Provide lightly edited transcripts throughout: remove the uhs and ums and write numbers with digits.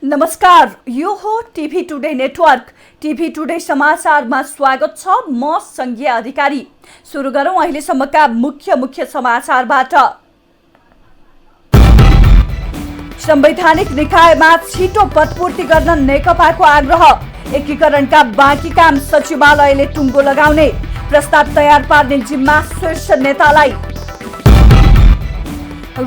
नमस्कार, यो हो TV today network. TV today समाचारमा स्वागत छ। म संघीय अधिकारी। सुरु गरौं अहिलेसम्मका मुख्य समाचारबाट। संवैधानिक निकायमा छिटो पदपूर्ति गर्न नेकपाको आग्रह। एकीकरणका बाँकी काम सचिवालयले टुङ्गो लगाउने। प्रस्ताव तयार पार्ने जिम्मा शीर्ष नेतालाई।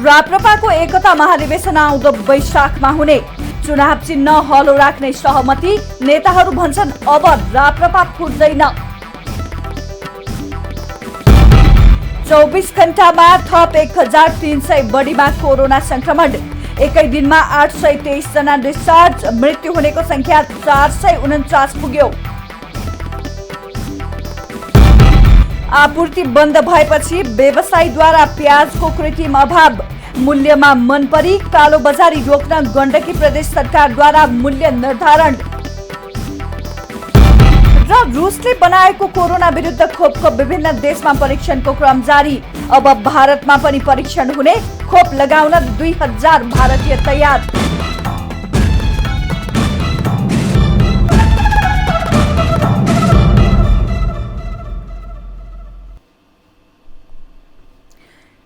राप्रपाको एकता महाधिवेशन आउँदो वैशाखमा हुने। चुनाव चिन्ह हलो राख्ने सहमति। नेताहरू भन्छन् अब राप्रपा फुट्दैन। 24 घण्टामा थप 1300 बढीमा कोरोना संक्रमण। एकै दिनमा 823 जना डिस्चार्ज। मृत्यु हुनेको संख्या 449 पुग्यो। आपूर्ति बन्द भएपछि व्यवसायीद्वारा प्याजको कृत्रिम अभाव। मूल्यमा मनपरी कालो बजारी रोक्न गण्डकी प्रदेश सरकारद्वारा मूल्य निर्धारण। र रुसले बनाएको कोरोना विरुद्ध खोपको विभिन्न देशमा परीक्षणको क्रम जारी। अब भारतमा पनि परीक्षण हुने। खोप लगाउन 2000 भारतीय तयार।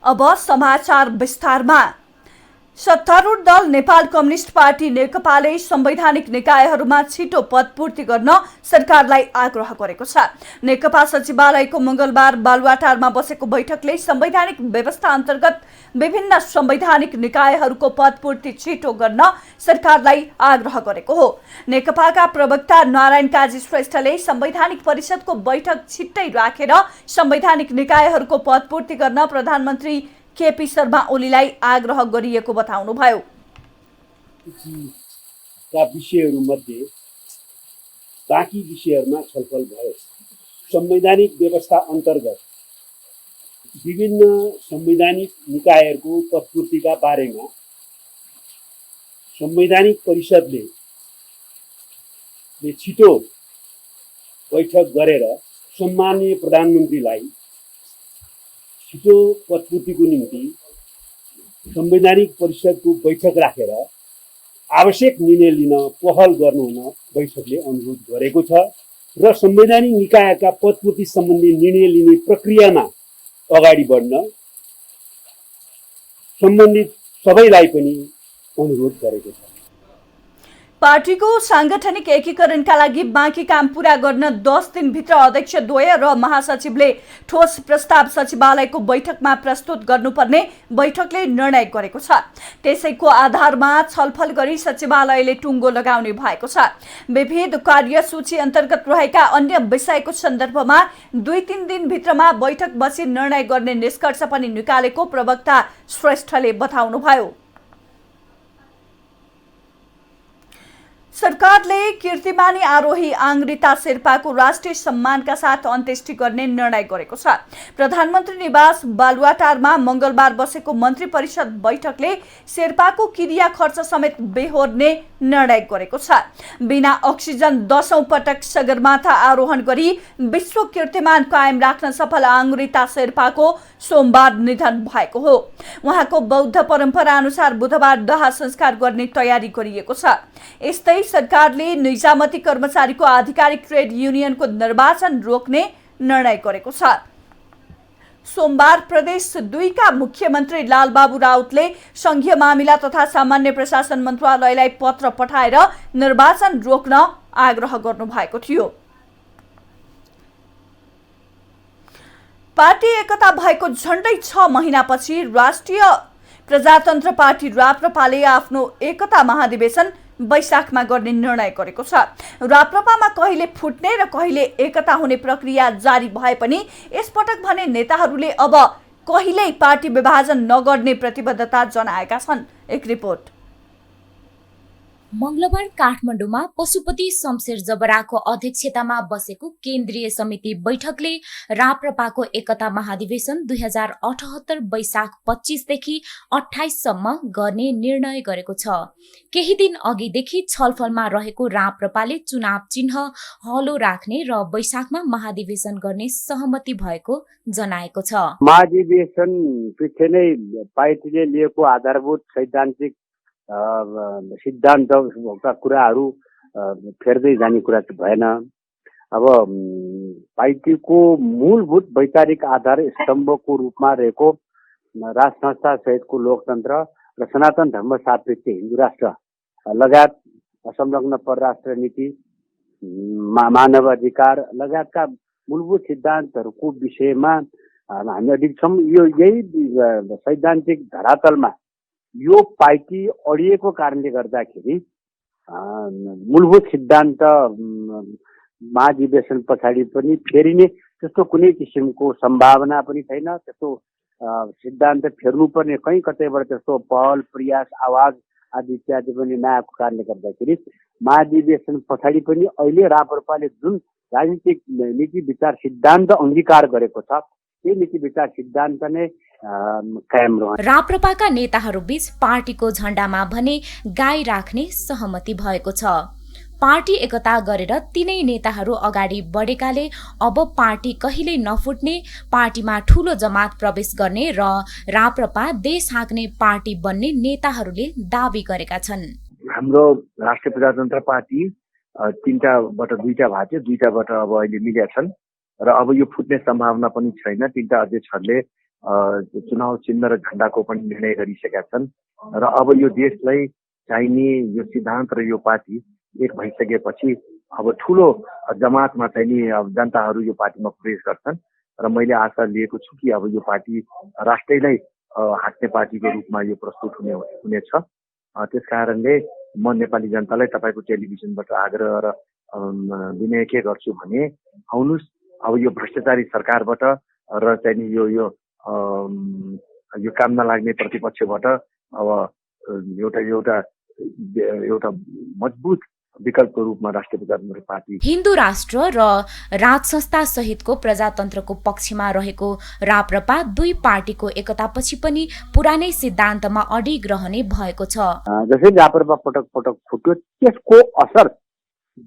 अब समाचार विस्तारमा। सत्तारूढ दल नेपाल कम्युनिस्ट पार्टी नेकपाले संवैधानिक निकायहरूमा छिटो पदपूर्ति गर्न सरकारलाई आग्रह गरेको छ। नेकपा सचिवालयको मंगलबार बालुवाटारमा बसेको बैठकले संवैधानिक व्यवस्था अन्तर्गत विभिन्न संवैधानिक निकायहरूको पदपूर्ति छिटो गर्न सरकारलाई आग्रह गरेको हो। नेकपाका प्रवक्ता नारायण काजी श्रेष्ठले संवैधानिक परिषदको बैठक छिट्टै राखेर संवैधानिक निकायहरूको पदपूर्ति गर्न प्रधानमन्त्री केपी शर्मा ओलीलाई आग्रह गरिएको बताउनुभयो। विषयहरूमध्ये बाँकी विषयहरूमा छलफल भयो। संवैधानिक व्यवस्था अन्तर्गत विभिन्न संवैधानिक निकायहरूको पदपूर्तिका बारेमा संवैधानिक परिषदले छिटो बैठक गरेर सम्माननीय प्रधानमन्त्रीलाई छिटो पदपूर्तिको निम्ति संवैधानिक परिषदको बैठक राखेर आवश्यक निर्णय लिन पहल गर्नु हुन बैठकले अनुरोध गरेको छ र संवैधानिक निकायका पदपूर्ति सम्बन्धी निर्णय लिने प्रक्रियामा अगाडि बढ्न सम्बन्धित सबैलाई पनि अनुरोध गरेको छ। पार्टीको सांगठनिक एकीकरणका लागि बाँकी काम पूरा गर्न 10 दिनभित्र अध्यक्षद्वय र महासचिवले ठोस प्रस्ताव सचिवालयको बैठकमा प्रस्तुत गर्नुपर्ने बैठकले निर्णय गरेको छ। त्यसैको आधारमा छलफल गरी सचिवालयले टुङ्गो लगाउने भएको छ। विविध कार्यसूची अन्तर्गत रहेका अन्य विषयको सन्दर्भमा 2-3 दिनभित्रमा बैठक बसी निर्णय गर्ने निष्कर्ष पनि निकालेको प्रवक्ता श्रेष्ठले बताउनुभयो। सरकारले कीर्तिमानी आरोही आङ्ग्रिता शेर्पाको राष्ट्रिय सम्मानका साथ अन्त्येष्टि गर्ने निर्णय गरेको छ। प्रधानमन्त्री निवास बालुवाटारमा मंगलबार बसेको मन्त्री परिषद बैठकले शेर्पाको क्रिया खर्च समेत बेहोर्ने निर्णय गरेको छ। बिना अक्सिजन 10औं पटक सगरमाथा आरोहण गरी विश्व कीर्तिमान कायम राख्न सफल आङ्ग्रिता शेर्पाको सोमबार निधन भएको हो। उहाँको बौद्ध परम्परा अनुसार बुधबार दाह संस्कार गर्ने तयारी गरिएको छ। यस्तै सरकारले निजामती कर्मचारीको आधिकारिक ट्रेड युनियनको निर्वाचन रोक्ने निर्णय गरेको छ। सोमबार प्रदेश 2 का मुख्यमन्त्री लालबाबु राउतले संघीय मामिला तथा सामान्य प्रशासन मन्त्रालयलाई पत्र पठाएर निर्वाचन रोक्न आग्रह गर्नुभएको थियो। पार्टी एकता भएको झण्डै 6 महिनापछि राष्ट्रिय प्रजातन्त्र पार्टी राप्रपाले आफ्नो एकता महाधिवेशन वैशाखमा गर्ने निर्णय गरेको छ। राप्रपामा कहिले फुट्ने र कहिले एकता हुने प्रक्रिया जारी भए पनि यसपटक भने नेताहरूले अब कहिल्यै पार्टी विभाजन नगर्ने प्रतिबद्धता जनाएका छन्। एक रिपोर्ट। मंगलबार काठमाडौँमा पशुपति शमशेर जबराको अध्यक्षतामा बसेको केन्द्रीय समिति बैठकले राप्रपाको एकता महाधिवेशन 2078 वैशाख 25 देखि 28 सम्म गर्ने निर्णय गरेको छ। केही दिन अघिदेखि छलफलमा रहेको राप्रपाले चुनाव चिन्ह हलो राख्ने र वैशाखमा महाधिवेशन गर्ने सहमति भएको जनाएको छ। महाधिवेशन पछि नै पार्टीले लिएको आधारभूत सैद्धान्तिक सिद्धान्तका कुराहरू फेर्दै जाने कुरा चाहिँ भएन। अब पार्टीको मूलभूत वैचारिक आधार स्तम्भको रूपमा रहेको राज संस्था सहितको लोकतन्त्र र सनातन धर्म सापेक्ष हिन्दू राष्ट्र लगायत संलग्न परराष्ट्र नीति, मानवाधिकार लगायतका मूलभूत सिद्धान्तहरूको विषयमा हामी अडिग छौँ। यही सैद्धान्तिक धरातलमा यो पार्टी अडिएको कारणले गर्दाखेरि मूलभूत सिद्धान्त महाधिवेशन पछाडि पनि फेरिने त्यस्तो कुनै किसिमको सम्भावना पनि छैन। त्यस्तो सिद्धान्त फेर्नुपर्ने कहीँ कतैबाट त्यस्तो पहल प्रयास आवाज आदि इत्यादि पनि नआएको कारणले गर्दाखेरि महाधिवेशन पछाडि पनि अहिले राप्रपाले जुन राजनीतिक नीति विचार सिद्धान्त अङ्गीकार गरेको छ त्यही नीति विचार सिद्धान्त नै कायम रहन्छ। राप्रपाका नेताहरूबीच पार्टीको झण्डामा भने गाई राख्ने सहमति भएको छ। पार्टी एकता गरेर तीनै नेताहरू अगाडि बढेकाले अब पार्टी कहिल्यै नफुट्ने, पार्टीमा ठूलो जमात प्रवेश गर्ने र राप्रपा देश हाँक्ने पार्टी बन्ने नेताहरूले दावी गरेका छन्। हाम्रो राष्ट्रिय प्रजातन्त्र पार्टी 3टाबाट 2टा भएको थियो, 2टाबाट अब अहिले मिलेका छन् र अब यो फुट्ने सम्भावना पनि छैन। 3टा अध्यक्षहरूले चुनाव चिन्ह र झण्डाको पनि निर्णय गरिसकेका छन् र अब यो देशलाई चाहिने यो सिद्धान्त र यो पार्टी एक भइसकेपछि अब ठुलो जमातमा चाहिँ नि जनताहरू यो पार्टीमा प्रवेश गर्छन् र मैले आशा लिएको छु कि अब यो पार्टी राष्ट्रैलाई हाँक्ने पार्टीको रूपमा यो प्रस्तुत हुनेछ। त्यस कारणले म नेपाली जनतालाई तपाईँको टेलिभिजनबाट आग्रह र विनय के गर्छु भने आउनुहोस्, अब यो भ्रष्टाचारी सरकारबाट र चाहिँ नि यो काम नलाग्ने प्रतिपक्षबाट अब एउटा मजबुत विकल्पको रूपमा राष्ट्रिय प्रजातन्त्र पार्टी हिन्दू राष्ट्र र राज संस्था सहितको प्रजातन्त्रको पक्षमा रहेको राप्रपा दुई पार्टीको एकतापछि पनि पुरानै सिद्धान्तमा अडिग रहने भएको छ। जसरी राप्रपा पटक पटक फुट्यो त्यसको असर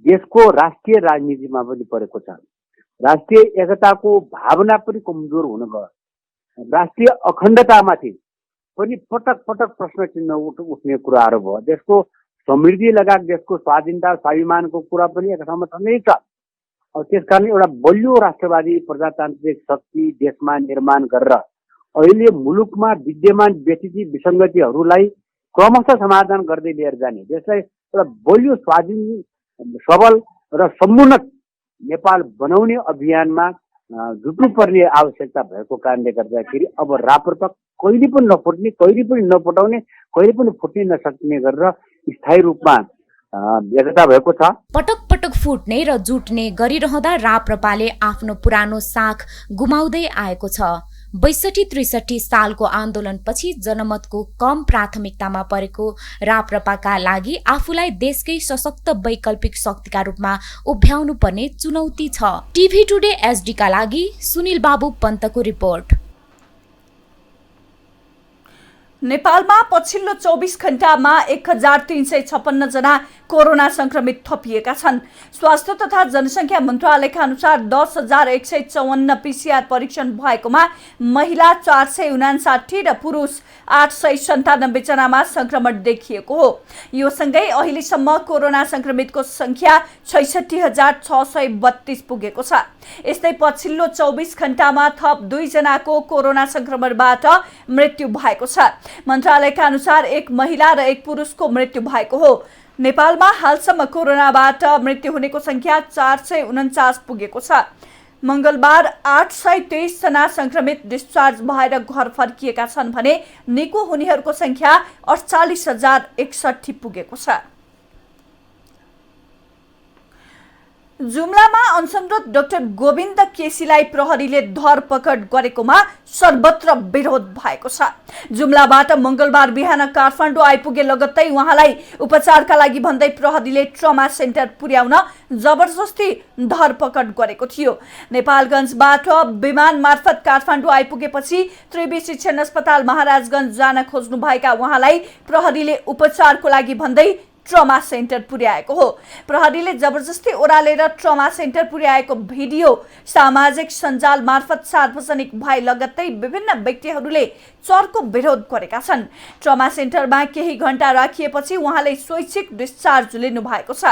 देशको राष्ट्रिय राजनीतिमा पनि परेको छ। राष्ट्रिय एकताको भावना पनि कमजोर हुन गयो। राष्ट्रिय अखण्डतामाथि पनि पटक पटक प्रश्न चिन्ह उठ्ने कुराहरू भयो। देशको समृद्धि लगायत देशको स्वाधीनता स्वाभिमानको कुरा पनि एक ठाउँमा छँदै छ। त्यसकारण एउटा बलियो राष्ट्रवादी प्रजातान्त्रिक शक्ति देशमा निर्माण गरेर अहिले मुलुकमा विद्यमान व्यतिथि विसङ्गतिहरूलाई क्रमशः समाधान गर्दै लिएर जाने, देशलाई एउटा बलियो स्वाधीन सबल र समुन्नत नेपाल बनाउने अभियानमा जुट्नुपर्ने आवश्यकता भएको कारणले गर्दाखेरि अब राप्रपा कहिले पनि नफुट्ने, कहिले पनि नपटाउने, कहिले पनि फुट्नै नसक्ने गरेर स्थायी रूपमा एकता भएको छ। पटक पटक फुट्ने र जुट्ने गरिरहँदा राप्रपाले आफ्नो पुरानो साख गुमाउँदै आएको छ। 62-63 सालको आन्दोलनपछि जनमतको कम प्राथमिकतामा परेको राप्रपाका लागि आफूलाई देशकै सशक्त वैकल्पिक शक्तिका रूपमा उभ्याउनु पर्ने चुनौती छ। टिभी टुडे एसडी का लागि सुनिल बाबु पन्तको रिपोर्ट। नेपालमा पछिल्लो 24 घण्टामा 1356 जना कोरोना संक्रमित थपिएका छन्। स्वास्थ्य तथा जनसङ्ख्या मन्त्रालयका अनुसार 10,154 पीसीआर परीक्षण भएकोमा महिला 459 र पुरुष 897 जनामा संक्रमण देखिएको हो। यो सँगै अहिलेसम्म कोरोना संक्रमितको संख्या 66,632 पुगेको छ। यस्तै पछिल्लो 24 घण्टामा थप 2 जनाको कोरोना संक्रमणबाट मृत्यु भएको छ। मन्त्रालयका अनुसार 1 महिला र 1 पुरुषको मृत्यु भएको हो। नेपालमा हालसम्म कोरोनाबाट मृत्यु हुनेको संख्या 449 पुगेको छ। मंगलबार 823 जना संक्रमित डिस्चार्ज भएर घर फर्किएका छन् भने निको हुनेहरूको संख्या 48,061 पुगेको छ। जुम्लामा अनसनरत डाक्टर गोविन्द केसीलाई प्रहरीले धरपकड गरेकोमा सर्वत्र विरोध भएको छ। जुम्लाबाट मंगलबार बिहान काठमाडौँ आइपुगे लगत्तै उहाँलाई उपचारका लागि भन्दै प्रहरीले ट्रमा सेन्टर पुर्याउन जबरजस्ती धरपकड गरेको थियो। नेपालगञ्जबाट विमान मार्फत काठमाडौँ आइपुगेपछि त्रिवी शिक्षण अस्पताल महाराजगञ्ज जान खोज्नुभएका उहाँलाई प्रहरीले उपचारको लागि भन्दै ट्रमा सेन्टर पुर्याएको हो। प्रहरीले जबरजस्ती ओह्रालेर ट्रमा सेन्टर पुर्याएको भिडियो सामाजिक सञ्जाल मार्फत सार्वजनिक भए लगत्तै विभिन्न व्यक्तिहरूले चर्को विरोध गरेका छन्। ट्रमा सेन्टरमा केही घण्टा राखिएपछि उहाँले स्वैच्छिक डिस्चार्ज लिनु भएको छ।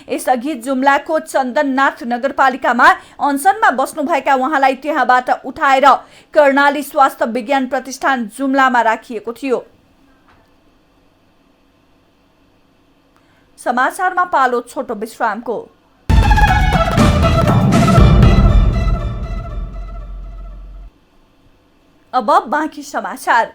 यसअघि जुम्लाको चन्दननाथ नगरपालिकामा अनसनमा बस्नुभएका उहाँलाई त्यहाँबाट उठाएर कर्णाली स्वास्थ्य विज्ञान प्रतिष्ठान जुम्लामा राखिएको थियो। समाचारमा पालो छोटो विश्रामको। अब बाँकी समाचार।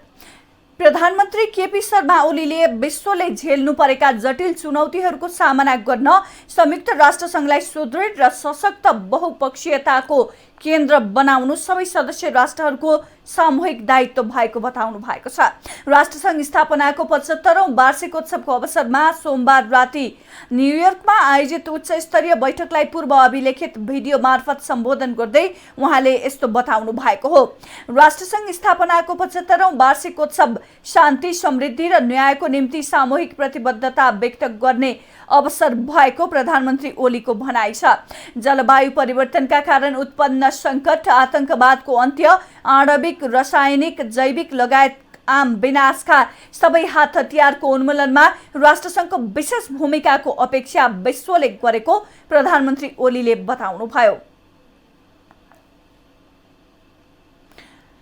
प्रधानमन्त्री केपी शर्मा ओलीले विश्वले झेल्नु परेका जटिल चुनौतीहरूको सामना गर्न संयुक्त राष्ट्रसङ्घलाई सुदृढ र सशक्त बहुपक्षीयताको केन्द्र बनाउनु सबै सदस्य राष्ट्रहरूको सामूहिक दायित्व भएको बताउनु भएको छ। राष्ट्रसङ्घ स्थापनाको 75औं वार्षिकोत्सवको अवसरमा सोमबार राति न्युयोर्कमा आयोजित उच्च स्तरीय बैठकलाई पूर्व अभिलेखित भिडियो मार्फत सम्बोधन गर्दै उहाँले यस्तो बताउनु भएको हो। राष्ट्रसङ्घ स्थापनाको 75औं वार्षिकोत्सव शान्ति, समृद्धि र न्यायको निम्ति सामूहिक प्रतिबद्धता व्यक्त गर्ने अवसर भएको प्रधानमन्त्री ओलीको भनाइ छ। जलवायु परिवर्तनका कारण उत्पन्न संकट, आतंकवादको अन्त्य, आणविक, रासायनिक, जैविक लगायत आम विनाशका सबै हात हतियारको उन्मूलनमा राष्ट्रसङ्घको विशेष भूमिकाको अपेक्षा विश्वले गरेको प्रधानमन्त्री ओलीले बताउनुभयो।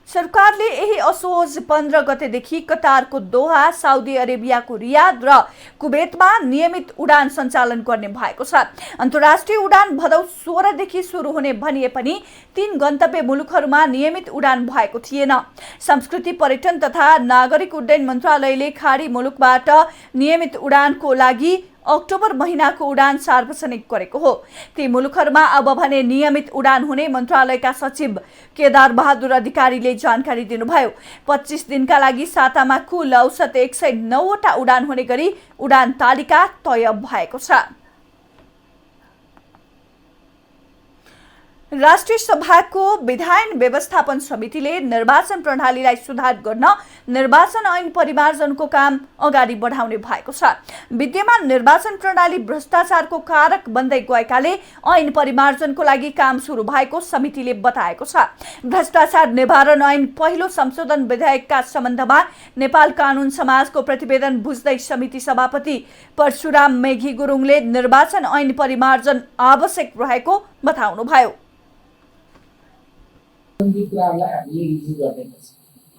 सरकारले यही असोज 15 गतेदेखि कतारको दोहा, साउदी अरेबियाको रियाद र कुवेतमा नियमित उडान सञ्चालन गर्ने भएको छ। अन्तर्राष्ट्रिय उडान भदौ 16 देखि सुरु हुने भनिए पनि 3 गन्तव्य मुलुकहरूमा नियमित उडान भएको थिएन। संस्कृति, पर्यटन तथा नागरिक उड्डयन मन्त्रालयले खाडी मुलुकबाट नियमित उडानको लागि अक्टोबर महिनाको उडान सार्वजनिक गरेको हो। ती मुलुकहरूमा अब भने नियमित उडान हुने मन्त्रालयका सचिव केदार बहादुर अधिकारीले जानकारी दिनुभयो। 25 दिनका लागि सातामा कुल औसत 109 वटा उडान हुने गरी उडान तालिका तय भएको छ। राष्ट्रिय सभाको विधायन व्यवस्थापन समितिले निर्वाचन प्रणालीलाई सुधार गर्न निर्वाचन ऐन परिमार्जनको काम अगाडि बढाउने भएको छ। विद्यमान निर्वाचन प्रणाली भ्रष्टाचारको कारक बन्दै गएकाले ऐन परिमार्जनको लागि काम सुरु भएको समितिले बताएको छ। भ्रष्टाचार निवारण ऐन पहिलो संशोधन विधेयकका सम्बन्धमा नेपाल कानून समाजको प्रतिवेदन बुझ्दै समिति सभापति परशुराम मेघी गुरुङले निर्वाचन ऐन परिमार्जन आवश्यक रहेको बताउनुभयो। कुराहरूलाई हामीले रिभ्यू गर्नुपर्छ,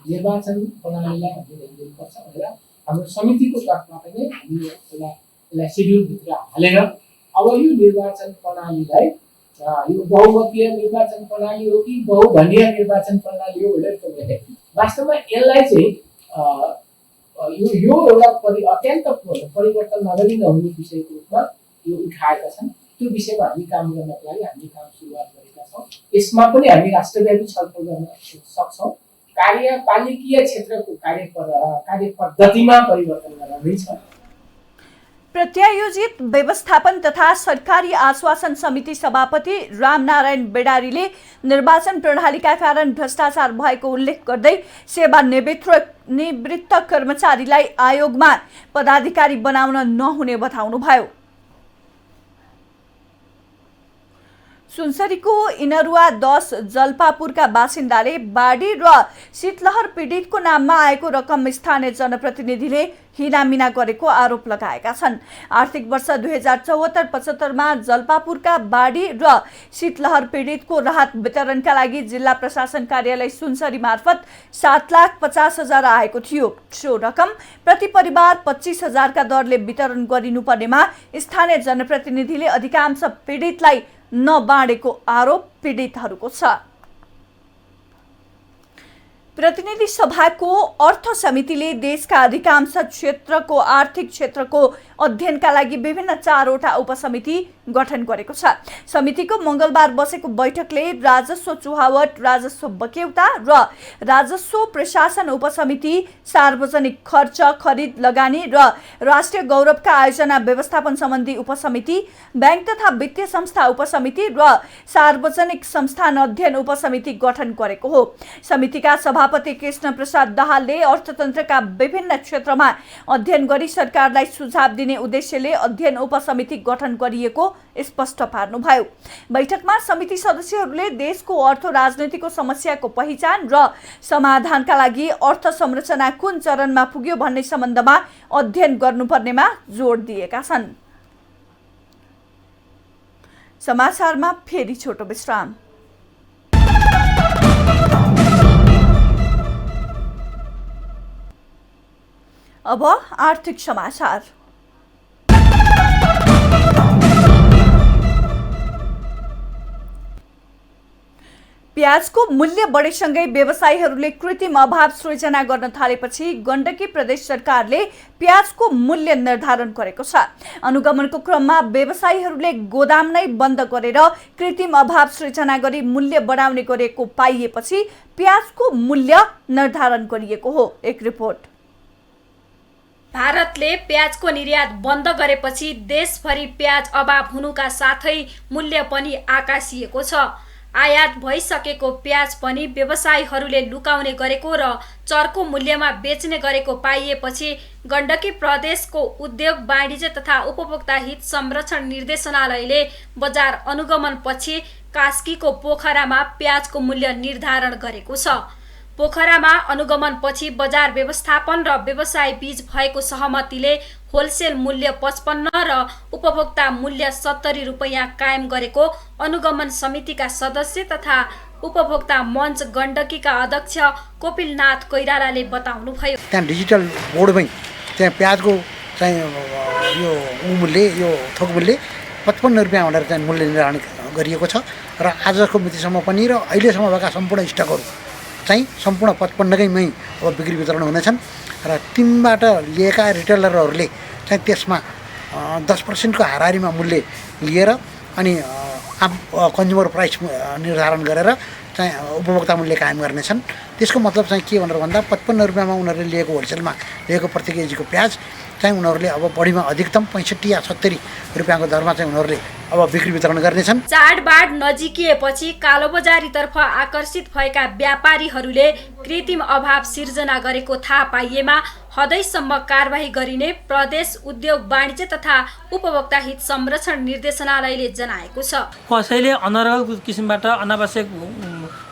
निर्वाचन प्रणालीलाई हामीले हेर्नुपर्छ भनेर हाम्रो समितिको तर्फबाट नै हामीले यसलाई सेड्युलभित्र हालेर अब यो निर्वाचन प्रणालीलाई यो बहुमतीय निर्वाचन प्रणाली हो कि बहुदलीय निर्वाचन प्रणाली हो भनेर वास्तवमा यसलाई चाहिँ यो एउटा अत्यन्त परिवर्तन नगरी नहुने विषयको रूपमा यो उठाएका छन्। त्यो विषयमा हामी काम गर्नको लागि हामी काम सुरुवात गरेका छौँ। यसमा पनि हामी राष्ट्रव्यापी छलफल गर्न सक्छौँ। कार्यपालिकीय क्षेत्रको कार्य पद्धतिमा परिवर्तन गर्दैछ। प्रत्यायोजित व्यवस्थापन तथा सरकारी आश्वासन समिति सभापति रामनारायण बेडारीले निर्वाचन प्रणालीका कारण भ्रष्टाचार भएको उल्लेख गर्दै सेवानिवृत्त कर्मचारीलाई आयोगमा पदाधिकारी बनाउन नहुने बताउनुभयो। सुनसरीको इनरुवा 10 जलपापुरका बासिन्दाले बाढी र शीतलहर पीडितको नाममा आएको रकम स्थानीय जनप्रतिनिधिले हिनामिना गरेको आरोप लगाएका छन्। आर्थिक वर्ष 2074-75 जलपापुरका बाढी र शीतलहर पीडितको राहत वितरणका लागि जिल्ला प्रशासन कार्यालय सुनसरी मार्फत 7,50,000 आएको थियो। सो रकम प्रति परिवार 25,000 का दरले वितरण गरिनुपर्नेमा स्थानीय जनप्रतिनिधिले अधिकांश पीडितलाई नबाँडेको आरोप पीडितहरूको छ। प्रतिनिधि सभाको अर्थ समितिले देशका अधिकांश क्षेत्रको आर्थिक क्षेत्रको अध्ययनका लागि विभिन्न 4वटा उपसमिति गठन गरेको छ। समितिको मङ्गलबार बसेको बैठकले राजस्व चुहावट, राजस्व बक्यौता र राजस्व प्रशासन उपसमिति, सार्वजनिक खर्च, खरिद लगानी र राष्ट्रिय गौरवका आयोजना व्यवस्थापन सम्बन्धी उपसमिति, बैंक तथा वित्तीय संस्था उपसमिति र सार्वजनिक संस्थान अध्ययन उपसमिति गठन गरेको हो। समितिका सभापति कृष्ण प्रसाद दाहालले अर्थतन्त्रका विभिन्न क्षेत्रमा अध्ययन गरी सरकारलाई सुझाव दिने उद्देश्यले अध्ययन उपसमिति गठन गरिएको स्पष्ट पार्नुभयो। बैठकमा समिति सदस्यहरूले देशको अर्थ राजनीतिको समस्याको पहिचान र समाधानका लागि अर्थ संरचना कुन चरणमा पुग्यो भन्ने सम्बन्धमा अध्ययन गर्नुपर्नेमा जोड दिएका छन्। समाचारमा फेरि छोटो विश्राम। अब आर्थिक समाचार। प्याजको मूल्य बढेसँगै व्यवसायीहरूले कृत्रिम अभाव सृजना गर्न थालेपछि गण्डकी प्रदेश सरकारले प्याजको मूल्य निर्धारण गरेको छ। अनुगमनको क्रममा व्यवसायीहरूले गोदाम नै बन्द गरेर कृत्रिम अभाव सृजना गरी मूल्य बढाउने गरेको पाइएपछि प्याजको मूल्य निर्धारण गरिएको हो। एक रिपोर्ट। भारतले प्याजको निर्यात बन्द गरेपछि देशभरि प्याज अभाव हुनुका साथै मूल्य पनि आकाशिएको छ। आयात भइसकेको प्याज पनि व्यवसायीहरूले लुकाउने गरेको र चर्को मूल्यमा बेच्ने गरेको पाइएपछि गण्डकी प्रदेशको उद्योग वाणिज्य तथा उपभोक्ता हित संरक्षण निर्देशनालयले बजार अनुगमन पछि कास्कीको पोखरामा प्याजको मूल्य निर्धारण गरेको छ। पोखरामा अनुगमन पछि बजार व्यवस्थापन र व्यवसाय बीच भएको सहमतिले होलसेल मूल्य 55 र उपभोक्ता मूल्य 70 रुपैयाँ कायम गरेको अनुगमन समितिका सदस्य तथा उपभोक्ता मञ्च गण्डकीका अध्यक्ष कोपिलनाथ कोइरालाले बताउनुभयो। त्यहाँ डिजिटल बोर्डमै त्यहाँ प्याजको चाहिँ यो मूल्य, यो थोक मूल्य 55 रुपियाँ भनेर चाहिँ मूल्य निर्धारण गरिएको छ र आजको मितिसम्म पनि र अहिलेसम्म भएका सम्पूर्ण स्टकहरू चाहिँ सम्पूर्ण 55मै अब बिक्री वितरण हुनेछन् र तिनबाट लिएका रिटेलरहरूले चाहिँ त्यसमा 10% को हाराहारीमा मूल्य लिएर अनि कन्ज्युमर प्राइस निर्धारण गरेर चाहिँ उपभोक्ता मूल्य कायम गर्नेछन्। त्यसको मतलब चाहिँ के भनेर भन्दा 55 रुपियाँमा उनीहरूले लिएको होलसेलमा लिएको प्रति केजीको प्याज चाहिँ उनीहरूले अब बढीमा अधिकतम 65 या 70 रुपियाँको दरमा चाहिँ उनीहरूले अब बिक्री वितरण गर्नेछन्। चाडबाड नजिकिएपछि कालोबजारीतर्फ आकर्षित भएका व्यापारीहरूले कृत्रिम अभाव सिर्जना गरेको थाहा पाइएमा हदैसम्म कारबाही गरिने प्रदेश उद्योग वाणिज्य तथा उपभोक्ता हित संरक्षण निर्देशनालयले जनाएको छ। कसैले अनर्गल किसिमबाट अनावश्यक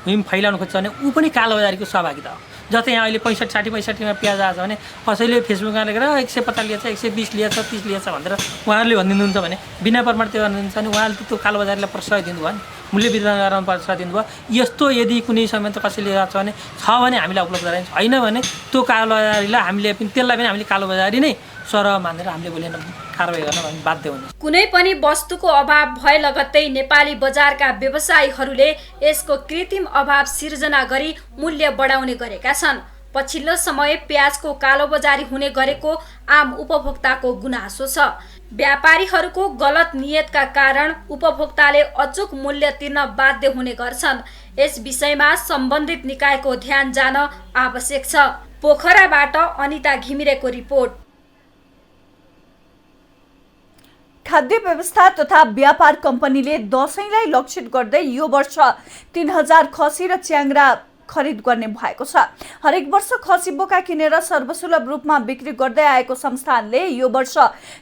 हिम फैलाउन खोज्छ भने ऊ पनि कालोबजारीको सहभागिता हो। जस्तै यहाँ अहिले 65-65मा प्याज आएछ भने कसैले फेसबुकमा लेखेर 150 लिएछ, 120 लिएछ, 30 लिएछ भनेर उहाँहरूले भनिदिनुहुन्छ भने बिना प्रमाण त्यो गर्नुहुन्छ भने उहाँले त्यो कालोबजारीलाई प्रश्रय दिनुभयो नि, मूल्य वितरण गर्न प्रश्रय दिनुभयो। यस्तो यदि कुनै समय त कसैले गर्छ भने छ भने हामीलाई उपलब्ध गराइन्छ, होइन भने त्यो कालोबजारीलाई हामीले पनि त्यसलाई पनि हामीले कालोबजारी नै सरह मानेर हामीले भोलि कारबाही गर्न हामी बाध्य हुने। कुनै पनि वस्तुको अभाव भए लगत्तै नेपाली बजारका व्यवसायीहरूले यसको कृत्रिम अभाव सिर्जना गरी मूल्य बढाउने गरेका छन्। पछिल्लो समय प्याजको कालोबजारी हुने गरेको आम उपभोक्ताको गुनासो छ। व्यापारीहरूको गलत नियतका कारण उपभोक्ताले अचूक मूल्य तिर्न बाध्य हुने गर्छन्। यस विषयमा सम्बन्धित निकायको ध्यान जान आवश्यक छ। पोखराबाट अनिता घिमिरेको रिपोर्ट। खाद्य व्यवस्था तथा व्यापार कम्पनीले दशैंलाई लक्षित गर्दै यो वर्ष 3000 खसी र च्याङ्रा खरिद गर्ने भएको छ। हरेक वर्ष खसी बोका किनेर सर्वसुलभ रूपमा बिक्री गर्दै आएको संस्थानले यो वर्ष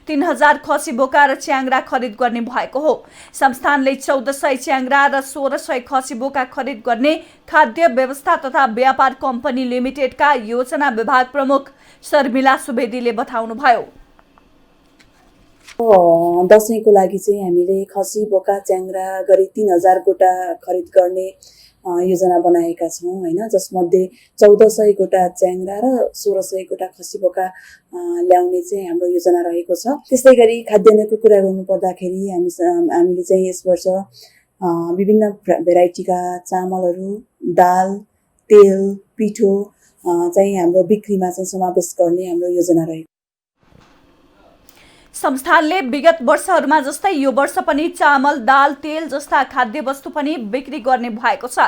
3000 खसी बोका र च्याङ्रा खरिद गर्ने भएको हो। संस्थानले 1400 च्याङ्रा र 1600 खसी बोका खरिद गर्ने खाद्य व्यवस्था तथा व्यापार कम्पनी लिमिटेडका योजना विभाग प्रमुख शर्मिला सुवेदीले बताउनुभयो। दशैंको लागि चाहिँ हामीले खसी बोका च्याङ्रा गरी 3000 गोटा खरिद गर्ने योजना बनाएका छौँ हैन, जसमध्ये 1400 गोटा च्याङ्रा र 1600 गोटा खसी बोका ल्याउने चाहिँ हाम्रो योजना रहेको छ। त्यस्तै गरी खाद्यान्नको कुरा गर्नु पर्दाखेरि हामीले चाहिँ यस वर्ष विभिन्न भेराइटीका चामलहरू, दाल, तेल, पिठो चाहिँ हाम्रो बिक्रीमा चाहिँ समावेश गर्ने हाम्रो योजना रहेको। संस्थानले विगत वर्षहरूमा जस्तै यो वर्ष पनि चामल, दाल, तेल जस्ता खाद्य वस्तु पनि बिक्री गर्ने भएको छ।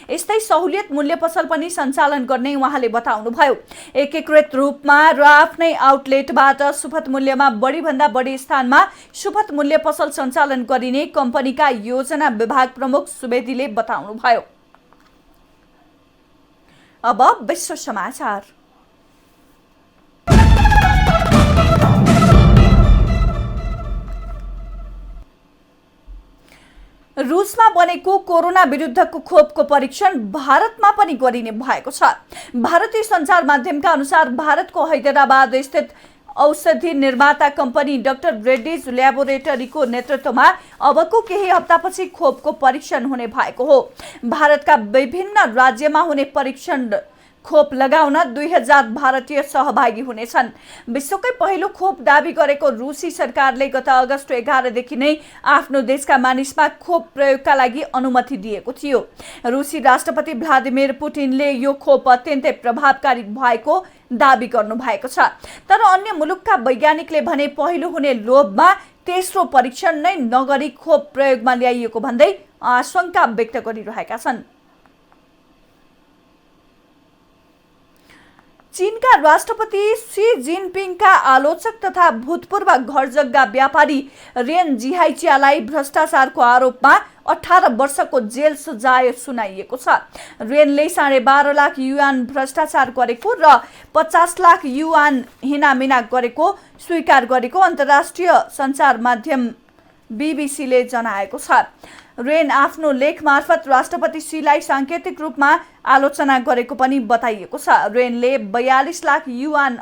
यस्तै सहुलियत मूल्य पसल पनि सञ्चालन गर्ने उहाँले बताउनुभयो। एकीकृत रूपमा र आफ्नै आउटलेटबाट सुपथ मूल्यमा बढीभन्दा बढी स्थानमा सुपथ मूल्य पसल सञ्चालन गरिने कम्पनीका योजना विभाग प्रमुख सुवेदीले बताउनुभयो। अब विश्व समाचार। रुसमा बनेको कोरोना विरुद्धको खोपको परीक्षण भारतमा पनि गरिने भएको छ। भारतीय सञ्चार माध्यमका अनुसार भारतको हैदराबाद स्थित औषधि निर्माता कम्पनी डाक्टर रेड्डीज ल्याबोरेटरीको नेतृत्वमा अबको केही हप्तापछि खोपको परीक्षण हुने भएको हो। भारतका विभिन्न राज्यमा हुने परीक्षण खोप लगाउन 2000 भारतीय सहभागी हुनेछन्। विश्वकै पहिलो खोप दाबी गरेको रुसी सरकारले गत अगस्त 11 देखि नै आफ्नो देशका मानिसमा खोप प्रयोगका लागि अनुमति दिएको थियो। रुसी राष्ट्रपति भ्लादिमिर पुटिनले यो खोप अत्यन्तै प्रभावकारी भएको दाबी गर्नु भएको छ। तर अन्य मुलुकका वैज्ञानिकले भने पहिलो हुने लोभमा तेस्रो परीक्षण नै नगरी खोप प्रयोगमा ल्याइएको भन्दै आशंका व्यक्त गरिरहेका छन्। चीनका राष्ट्रपति सी जिनपिङका आलोचक तथा भूतपूर्व घरजग्गा व्यापारी रेन जिहाइचियालाई भ्रष्टाचारको आरोपमा 18 वर्षको जेल सजाय सुनाइएको छ। रेनले 12.5 लाख युआन भ्रष्टाचार गरेको र 50 लाख युआन हिनामिना गरेको स्वीकार गरेको अन्तर्राष्ट्रिय सञ्चार माध्यम बीबीसीले जनाएको छ। रेन आफ्नो लेख मार्फत राष्ट्रपति सीलाई सांकेतिक रूपमा आलोचना गरेको पनि बताइएको छ। रेनले 42 लाख युआन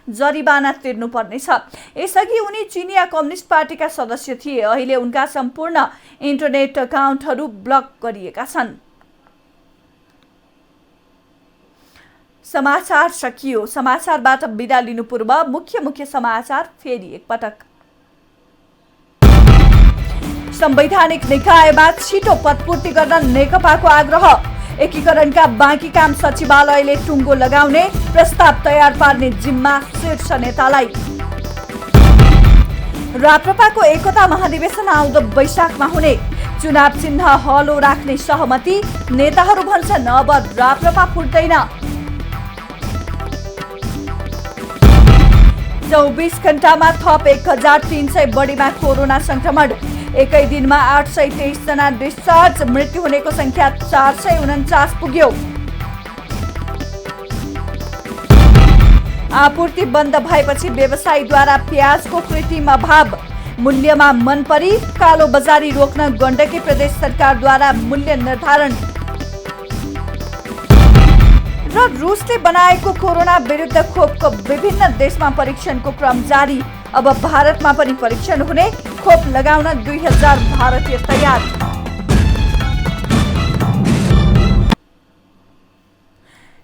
जरिवाना तिर्नुपर्नेछ। यसअघि उनी चिनिया कम्युनिस्ट पार्टीका सदस्य थिए। अहिले उनका सम्पूर्ण इन्टरनेट अकाउन्टहरू ब्लक गरिएका छन्। समाचार सकियो। समाचारबाट बिदा लिनु पूर्व मुख्य समाचार फेरि एकपटक। संवैधानिक निकायमा छिटो पदपूर्ति गर्न नेकपाको आग्रह। एकीकरणका बाँकी काम सचिवालयले टुङ्गो लगाउने प्रस्ताव तयार पार्ने जिम्मा शीर्ष नेतालाई। राप्रपाको एकता महाधिवेशन आउँदो वैशाखमा हुने। चुनाव चिन्ह हलो राख्ने सहमति। नेताहरू भन्छन् अब राप्रपा फुट्दैन। 24 घण्टामा थप 1300 बढीमा कोरोना संक्रमण। एकै दिनमा 823 जना डिस्चार्ज। मृत्यु हुनेको संख्या 449 पुग्यो। आपूर्ति बन्द भएपछि व्यवसायीद्वारा प्याजको कृत्रिम अभाव। मूल्यमा मनपरी। कालो बजारी रोक्न गण्डकी प्रदेश सरकारद्वारा मूल्य निर्धारण। र रुसले बनाएको कोरोना विरुद्ध खोपको विभिन्न देशमा परीक्षणको क्रम जारी। अब भारतमा पनि परीक्षण हुने। खोप लगाउन 2000 भारतीय तयार।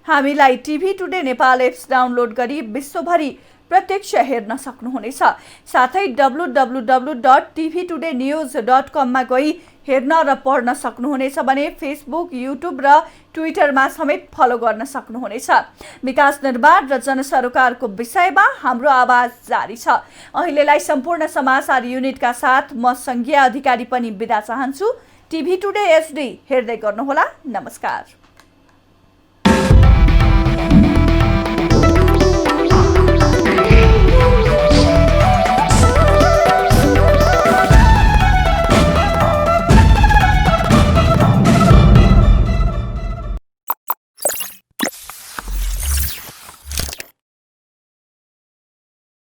हामीलाई TV today Nepal apps download गरी विश्वभरि प्रत्यक्ष हेर्न सक्नुहुनेछ। साथै www.tvtoday.news.com मा गई हेर्न र पढ्न सक्नुहुनेछ भने फेसबुक, युट्युब र ट्विटरमा समेत फलो गर्न सक्नुहुनेछ। विकास निर्माण र जनसरोकारको विषयमा हाम्रो आवाज जारी छ। अहिलेलाई सम्पूर्ण समाचार युनिटका साथ म संघीय अधिकारी पनि बिदा चाहन्छु। टिभी टुडे एचडी हेर्दै गर्नुहोला। नमस्कार।